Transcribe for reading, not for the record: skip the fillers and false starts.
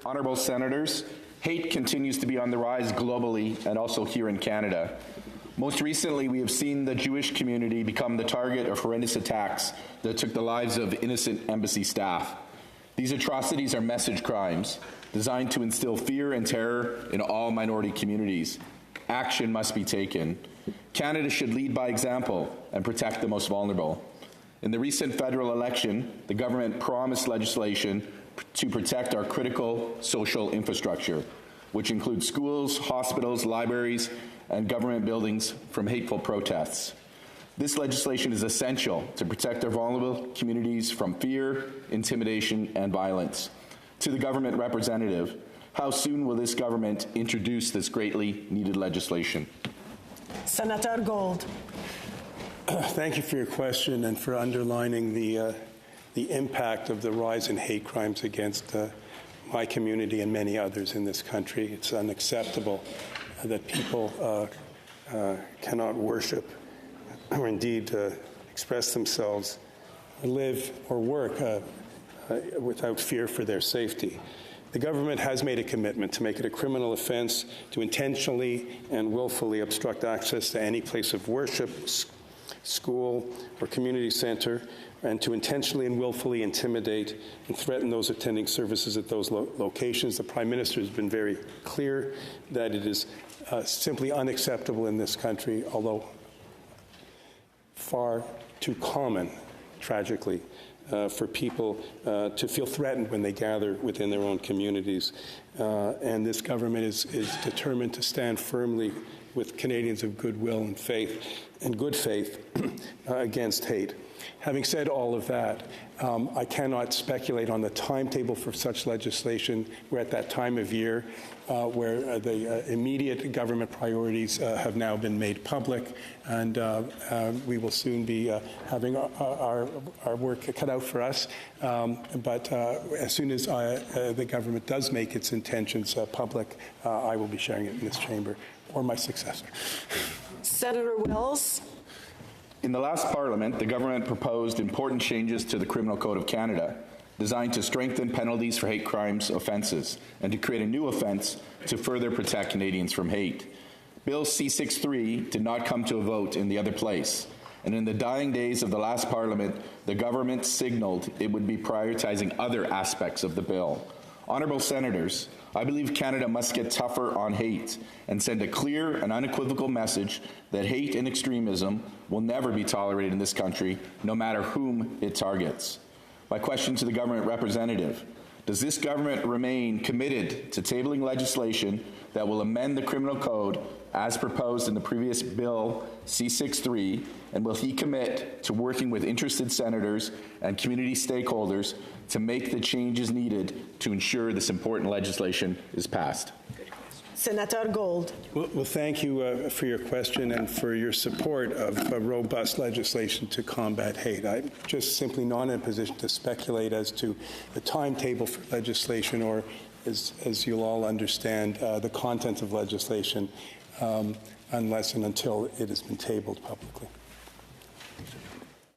Honourable Senators, hate continues to be on the rise globally and also here in Canada. Most recently, we have seen the Jewish community become the target of horrendous attacks that took the lives of innocent embassy staff. These atrocities are message crimes designed to instill fear and terror in all minority communities. Action must be taken. Canada should lead by example and protect the most vulnerable. In the recent federal election, the government promised legislation to protect our critical social infrastructure, which includes schools, hospitals, libraries, and government buildings from hateful protests. This legislation is essential to protect our vulnerable communities from fear, intimidation, and violence. To the government representative, how soon will this government introduce this greatly needed legislation? Senator Gold. Thank you for your question and for underlining the impact of the rise in hate crimes against my community and many others in this country. It's unacceptable that people cannot worship or indeed express themselves, live or work without fear for their safety. The government has made a commitment to make it a criminal offense to intentionally and willfully obstruct access to any place of worship, school, or community center, and to intentionally and willfully intimidate and threaten those attending services at those locations. The Prime Minister has been very clear that it is simply unacceptable in this country, although far too common, tragically, for people to feel threatened when they gather within their own communities. And this government is determined to stand firmly with Canadians of goodwill and faith, and good faith, against hate. Having said all of that, I cannot speculate on the timetable for such legislation. We're at that time of year where the immediate government priorities have now been made public, and we will soon be having our work cut out for us. But as soon as the government does make its intentions public, I will be sharing it in this chamber, or my successor. Senator Wells. In the last Parliament, the government proposed important changes to the Criminal Code of Canada designed to strengthen penalties for hate crimes offences and to create a new offence to further protect Canadians from hate. Bill C-63 did not come to a vote in the other place, and in the dying days of the last Parliament, the government signalled it would be prioritising other aspects of the bill. Honourable Senators, I believe Canada must get tougher on hate and send a clear and unequivocal message that hate and extremism will never be tolerated in this country, no matter whom it targets. My question to the government representative, does this government remain committed to tabling legislation that will amend the criminal code as proposed in the previous Bill C-63, and will he commit to working with interested senators and community stakeholders to make the changes needed to ensure this important legislation is passed? Senator Gold. Well, thank you for your question and for your support of robust legislation to combat hate. I'm just simply not in a position to speculate as to the timetable for legislation or, as you'll all understand, the content of legislation unless and until it has been tabled publicly.